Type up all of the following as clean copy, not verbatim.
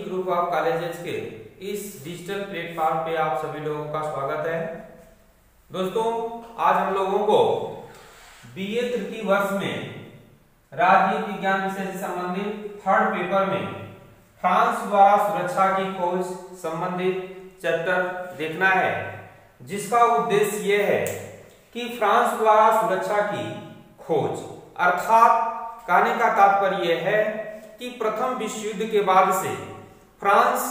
Group of colleges के इस digital platform पे आप सभी लोगों का स्वागत है। दोस्तों, आज हम लोगों को बीए तृतीय वर्ष में राजनीति विज्ञान विषय से संबंधित थर्ड पेपर में फ्रांस द्वारा सुरक्षा की खोज संबंधित चैप्टर देखना है, जिसका उद्देश्य यह है कि फ्रांस द्वारा सुरक्षा की खोज अर्थात कहने का तात्पर्य यह है कि प्रथम विश्व युद्ध के बाद से फ्रांस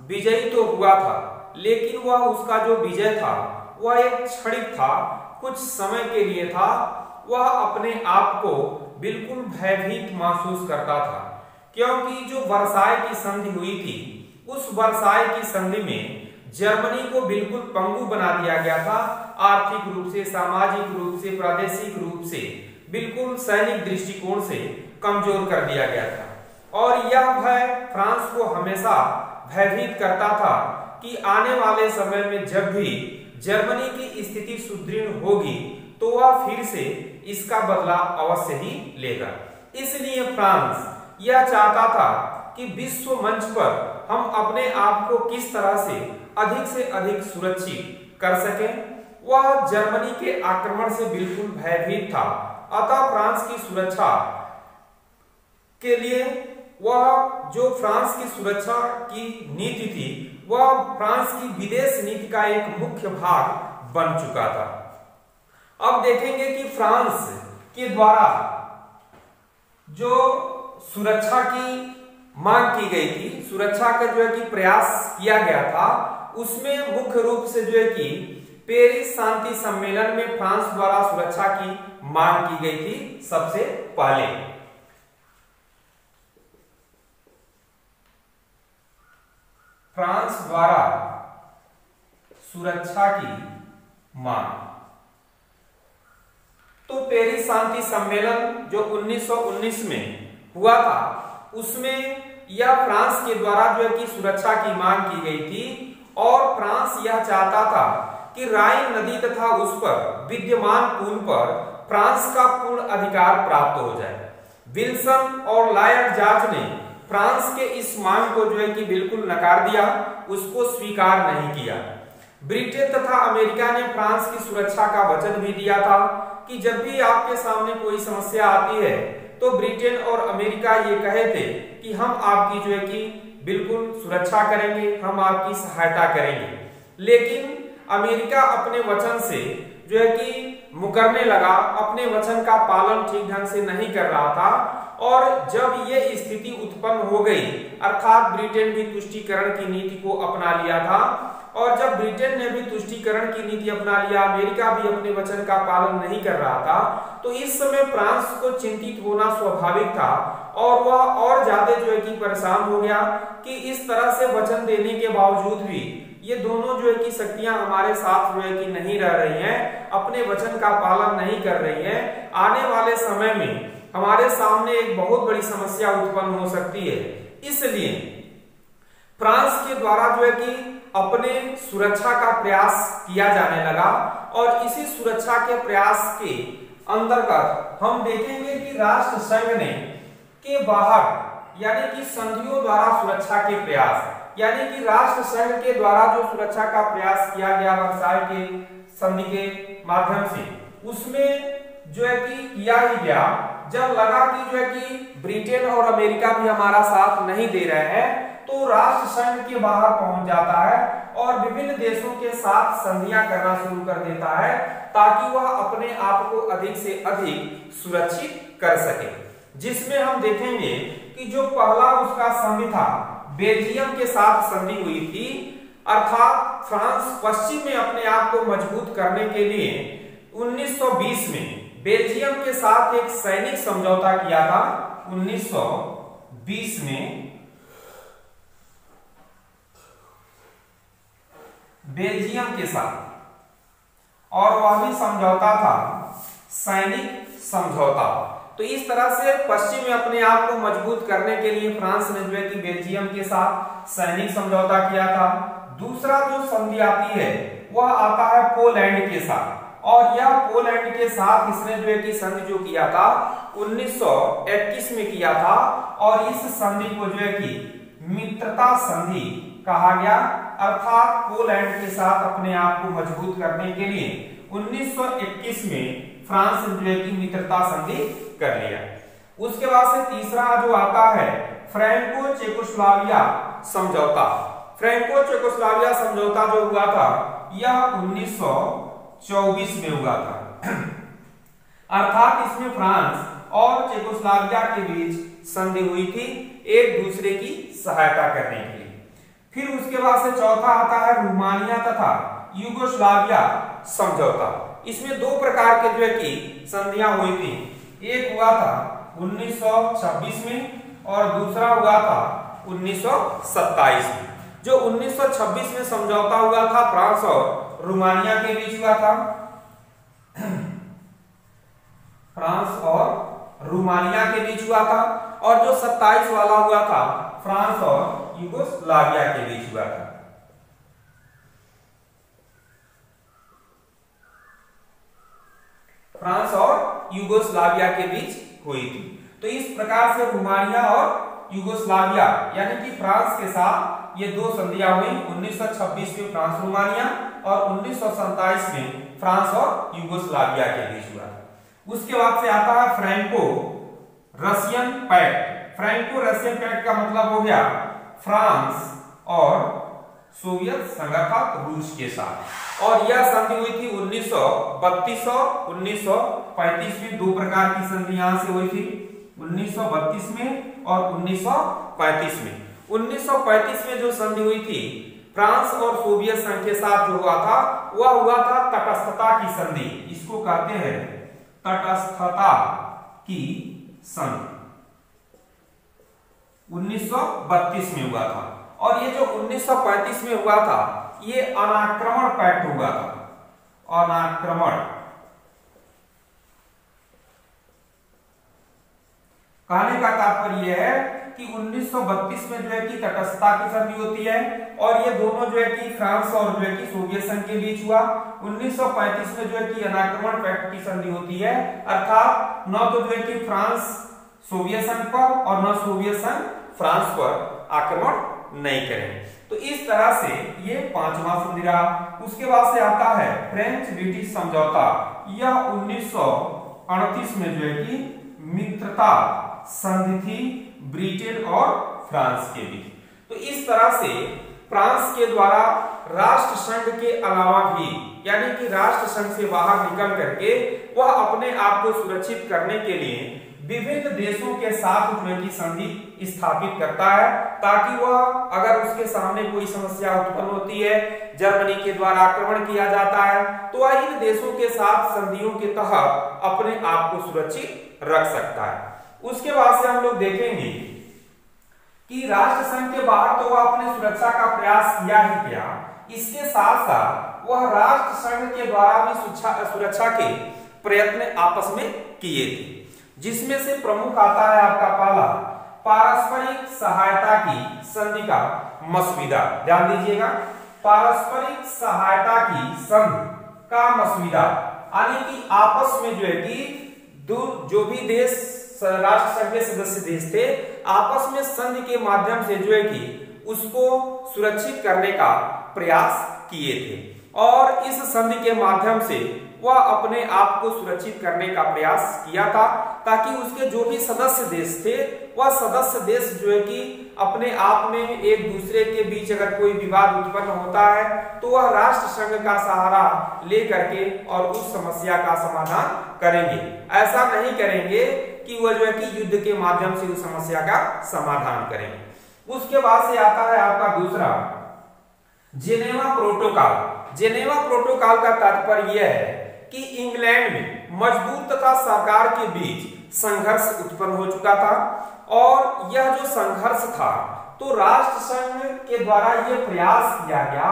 विजयी तो हुआ था, लेकिन वह उसका जो विजय था वह एक क्षणिक था, कुछ समय के लिए था। वह अपने आप को बिल्कुल भयभीत महसूस करता था, क्योंकि जो वर्साय की संधि हुई थी, उस वर्साय की संधि में जर्मनी को बिल्कुल पंगु बना दिया गया था। आर्थिक रूप से, सामाजिक रूप से, प्रादेशिक रूप से, बिल्कुल सैनिक दृष्टिकोण से कमजोर कर दिया गया था। और यह भय फ्रांस को हमेशा भयभीत करता था कि आने वाले समय में जब भी जर्मनी की स्थिति सुदृढ़ होगी तो वह फिर से इसका बदला अवश्य ही लेगा। इसलिए फ्रांस यह चाहता था कि विश्व मंच पर हम अपने आप को किस तरह से अधिक सुरक्षित कर सकें। वह जर्मनी के आक्रमण से बिल्कुल भयभीत था, अतः फ्रांस की सुरक्षा के लिए वह जो फ्रांस की सुरक्षा की नीति थी, वह फ्रांस की विदेश नीति का एक मुख्य भाग बन चुका था। अब देखेंगे कि फ्रांस के द्वारा जो सुरक्षा की मांग की गई थी, सुरक्षा का जो है कि प्रयास किया गया था, उसमें मुख्य रूप से जो है कि पेरिस शांति सम्मेलन में फ्रांस द्वारा सुरक्षा की मांग की गई थी। सबसे पहले फ्रांस द्वारा सुरक्षा की मांग, तो पेरिस शांति सम्मेलन जो 1919 में हुआ था, उसमें यह फ्रांस के द्वारा जो है कि सुरक्षा की मांग की गई थी। और फ्रांस यह चाहता था कि राइन नदी तथा उस पर विद्यमान पुल पर फ्रांस का पूर्ण अधिकार प्राप्त हो जाए। विल्सन और लायड जॉर्ज ने फ्रांस के इस मांग को जो है कि बिल्कुल नकार दिया, उसको स्वीकार नहीं किया। ब्रिटेन तथा अमेरिका ने फ्रांस की सुरक्षा का वचन भी दिया था कि जब भी आपके सामने कोई समस्या आती है तो ब्रिटेन और अमेरिका ये कहे थे कि हम आपकी जो है कि बिल्कुल सुरक्षा करेंगे, हम आपकी सहायता करेंगे। लेकिन अमेरिका अपने वचन से जो है कि मुकरने लगा, अपने वचन का पालन ठीक ढंग से नहीं कर रहा था। और जब ये स्थिति उत्पन्न हो गई, अर्थात ब्रिटेन भी तुष्टीकरण की नीति को अपना लिया था, और जब ब्रिटेन ने भी तुष्टीकरण की नीति अपना लिया, अमेरिका भी अपने वचन का पालन नहीं कर रहा था, तो इस समय फ्रांस को चिंतित होना स्वाभाविक था। और वह और ज्यादा जो है कि परेशान हो गया कि इस तरह से वचन देने के बावजूद भी ये दोनों जो है कि शक्तियां हमारे साथ जो है कि नहीं रह रही हैं, अपने वचन का पालन नहीं कर रही हैं। आने वाले समय में हमारे सामने एक बहुत बड़ी समस्या उत्पन्न हो सकती है। इसलिए फ्रांस के द्वारा जो है कि अपने सुरक्षा का प्रयास किया जाने लगा। और इसी सुरक्षा के प्रयास के अंतर्गत हम देखेंगे कि राष्ट्र संघ ने के बाहर यानी कि संधियों द्वारा सुरक्षा के प्रयास, यानी कि राष्ट्र संघ के द्वारा जो सुरक्षा का प्रयास किया गया वर्साय के संधि के माध्यम से, उसमें जो है कि किया ही गया। जब लगा कि जो है कि ब्रिटेन और अमेरिका भी हमारा साथ नहीं दे रहे हैं, तो राष्ट्र संघ के बाहर पहुंच जाता है और विभिन्न देशों के साथ संधियां करना शुरू कर देता है, ताकि वह अपने आप को अधिक से अधिक सुरक्षित कर सके। जिसमें हम देखेंगे कि जो पहला उसका संधि था, बेल्जियम के साथ संधि हुई थी। अर्थात फ्रांस पश्चिम में अपने आप को मजबूत करने के लिए 1920 में बेल्जियम के साथ एक सैनिक समझौता किया था। 1920 में बेल्जियम के साथ, और वह भी समझौता था सैनिक समझौता। तो इस तरह से पश्चिम में अपने आप को मजबूत करने के लिए फ्रांस ने जो है कि बेल्जियम के साथ सैनिक समझौता किया था। दूसरा जो संधि आती है वह आता है पोलैंड के साथ, और यह पोलैंड के साथ इसने जो है कि संधि जो किया था 1921 में किया था। और इस संधि को जो है कि मित्रता संधि कहा गया, अर्थात पोलैंड के साथ अपने आप को मजबूत करने के लिए 1921 में फ्रांस ने जो है कि मित्रता संधि कर लिया। उसके बाद से तीसरा जो आता है फ्रैंको चेकोस्लोवाकिया समझौता। फ्रैंको चेकोस्लोवाकिया समझौता जो हुआ था यह 1924 में हुआ था। अर्थात इसमें फ्रांस और चेकोस्लोवाकिया के बीच संधि हुई थी एक दूसरे की सहायता करने के लिए। फिर उसके बाद से चौथा आता है रोमानिया तथा यूगोस्लाविया समझौता। इसमें दो प्रकार के जो है कि संधियां हुई थी, एक हुआ था 1926 में और दूसरा हुआ था 1927 में। जो 1926 में समझौता हुआ था फ्रांस और रोमानिया के बीच हुआ था, फ्रांस और रोमानिया के बीच हुआ था, और जो 27 वाला हुआ था फ्रांस और यूगोस्लाविया के बीच हुआ था। फ्रांस और यूगोस्लाविया के बीच हुई थी। तो इस प्रकार से रोमानिया और यूगोस्लाविया यानी कि फ्रांस के साथ ये दो संधियां हुई, 1926 में फ्रांस रोमानिया और 1927 में फ्रांस और यूगोस्लाविया के बीच हुआ। उसके बाद से आता है Franco Russian pact. Franco Russian pact का मतलब हो गया फ्रांस और सोवियत संघ अर्थात रूस के साथ, और यह संधि हुई थी 1932 और 1935 में। दो प्रकार की संधि यहां से हुई थी, 1932 में और 1935 में। 1935 में जो संधि हुई थी फ्रांस और सोवियत संघ के साथ जो हुआ था वह हुआ था तटस्थता की संधि। इसको कहते हैं तटस्थता की संधि, 1932 में हुआ था। और ये जो 1935 में हुआ था ये अनाक्रमण पैक्ट हुआ था। अनाक्रमण कहने का तात्पर्य यह है कि 1932 में जो है कि तटस्थता की संधि होती है, और ये दोनों जो है कि फ्रांस और जो है कि सोवियत संघ के बीच हुआ। 1935 में जो है कि अनाक्रमण पैक्ट की संधि होती है, अर्थात न तो जो है कि फ्रांस सोवियत संघ पर और न सोवियत संघ फ्रांस पर आक्रमण नहीं करें। तो इस तरह से ये पांचवा संधि रहा। उसके बाद से आता है फ्रेंच ब्रिटिश समझौता। यह 1938 में जो है कि मित्रता संधि थी ब्रिटेन और फ्रांस के बीच। तो इस तरह से फ्रांस के द्वारा राष्ट्र संघ के अलावा भी यानी कि राष्ट्र संघ से बाहर निकल करके वह अपने आप को सुरक्षित करने के लिए विभिन्न देशों के साथ जो है कि संधि स्थापित करता है, ताकि वह अगर उसके सामने कोई समस्या उत्पन्न होती है, जर्मनी के द्वारा आक्रमण किया जाता है, तो वह इन देशों के साथ संधियों के तहत अपने आप को सुरक्षित रख सकता है। उसके बाद से हम लोग देखेंगे कि राष्ट्र संघ के बाहर तो वह अपने सुरक्षा का प्रयास किया ही किया, इसके साथ साथ वह राष्ट्र संघ के द्वारा भी सुरक्षा के प्रयत्न आपस में किए थे, जिसमें से प्रमुख आता है आपका पहला पारस्परिक सहायता की संधि का मसविदा। ध्यान दीजिएगा, पारस्परिक सहायता की संधि का मसविदा, यानी कि आपस में जो है कि जो भी देश राष्ट्र संघ के सदस्य देश थे आपस में संधि के माध्यम से जो है कि उसको सुरक्षित करने का प्रयास किए थे, और इस संधि के माध्यम से वह अपने आप को सुरक्षित करने का प्रयास किया था, ताकि उसके जो भी सदस्य देश थे वह सदस्य देश जो है कि अपने आप में एक दूसरे के बीच अगर कोई विवाद उत्पन्न होता है तो वह राष्ट्र संघ का सहारा ले करके और उस समस्या का समाधान करेंगे। ऐसा नहीं करेंगे कि वह जो है कि युद्ध के माध्यम से उस समस्या का समाधान करेंगे। उसके बाद से आता है आपका दूसरा जेनेवा प्रोटोकॉल। जेनेवा प्रोटोकॉल का तात्पर्य यह है कि इंग्लैंड में मजदूर तथा सरकार के बीच संघर्ष उत्पन्न हो चुका था, और यह जो संघर्ष था तो राष्ट्र संघ के द्वारा यह प्रयास किया गया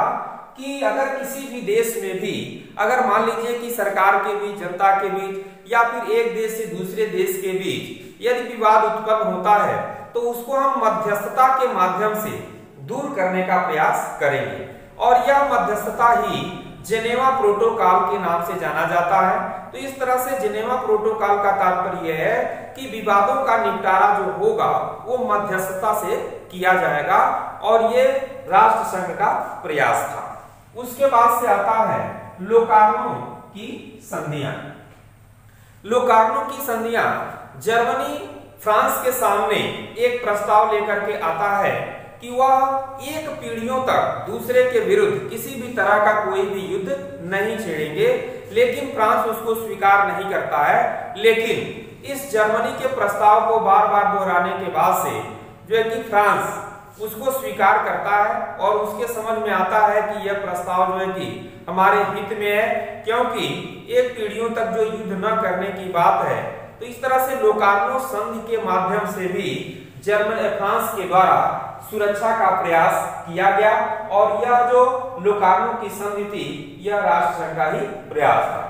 कि अगर किसी भी देश में भी अगर मान लीजिए कि सरकार के बीच, जनता के बीच या फिर एक देश से दूसरे देश के बीच यदि विवाद उत्पन्न होता है तो उसको हम मध्यस्थता के माध्यम से दूर करने का प्रयास करेंगे, और यह मध्यस्थता ही जेनेवा प्रोटोकॉल के नाम से जाना जाता है। तो इस तरह से जेनेवा प्रोटोकॉल का तात्पर्य है कि विवादों का निपटारा जो होगा वो मध्यस्थता से किया जाएगा और ये राष्ट्र संघ का प्रयास था। उसके बाद से आता है लोकार्नो की संधियां। लोकार्नो की संधियां जर्मनी फ्रांस के सामने एक प्रस्ताव लेकर के आता है कि वह एक पीढ़ियों तक दूसरे के विरुद्ध किसी भी तरह का कोई भी युद्ध नहीं छेड़ेंगे, लेकिन फ्रांस उसको स्वीकार नहीं करता है। लेकिन इस जर्मनी के प्रस्ताव को बार बार दोहराने के बाद से जो है कि फ्रांस उसको स्वीकार करता है और उसके समझ में आता है कि यह प्रस्ताव जो है कि हमारे हित में है, क्योंकि एक पीढ़ियों तक जो युद्ध न करने की बात है। तो इस तरह से लोकार्नो संधि के माध्यम से भी फ्रांस के द्वारा सुरक्षा का प्रयास किया गया और यह जो लोकार्नो की संधि थी यह राष्ट्र संघ का ही प्रयास था।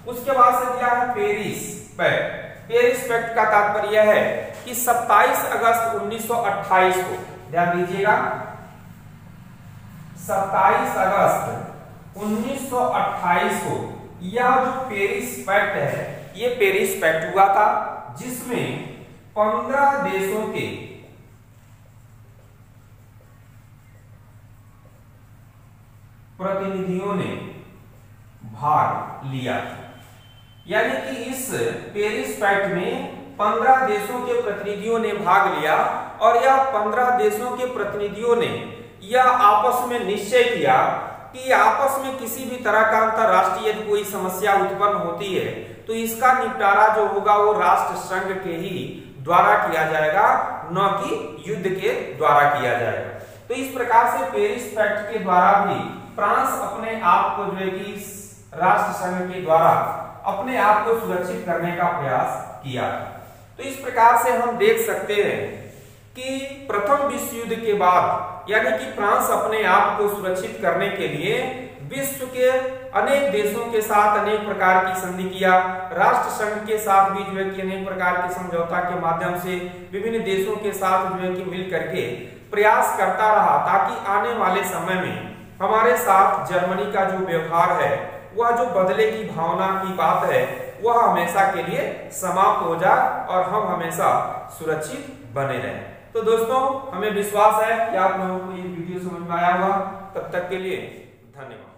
उसके बाद से क्या है पेरिस पैक्ट। पेरिस पैक्ट का तात्पर्य है कि 27 अगस्त 1928 को, ध्यान दीजिएगा, 27 अगस्त 1928 को यह जो पेरिस पैक्ट है ये पेरिस पैक्ट हुआ था, जिसमें 15 देशों के प्रतिनिधियों ने भाग लिया। यानी कि इस पेरिस पैक्ट में 15 देशों के प्रतिनिधियों ने भाग लिया और यह 15 देशों के प्रतिनिधियों ने यह आपस में निश्चय किया कि आपस में किसी भी तरह का अंतरराष्ट्रीय कोई समस्या उत्पन्न होती है तो इसका निपटारा जो होगा वो राष्ट्र संघ के ही द्वारा किया जाएगा, न कि युद्ध के द्वारा किया जाएगा। तो इस प्रकार से पेरिस पैक्ट के द्वारा भी फ्रांस अपने आप को जो है कि राष्ट्र संघ के द्वारा अपने आप को सुरक्षित करने का प्रयास किया। तो इस प्रकार से हम देख सकते हैं कि प्रथम विश्व युद्ध के बाद यानी कि फ्रांस अपने आप को सुरक्षित करने के लिए विश्व के अनेक देशों के साथ अनेक प्रकार की संधि किया, राष्ट्र संघ के साथ भी जो है कि अनेक प्रकार के समझौता के माध्यम से विभिन्न देशों के साथ जो है कि मिल करके प्रयास करता रहा ताकि आने वाले समय में हमारे साथ जर्मनी का जो व्यवहार है वह जो बदले की भावना की बात है वह हमेशा के लिए समाप्त हो जाए और हम हमेशा सुरक्षित बने रहें। तो दोस्तों हमें विश्वास है कि आप लोगों को ये वीडियो समझ में आया होगा। तब तक के लिए धन्यवाद।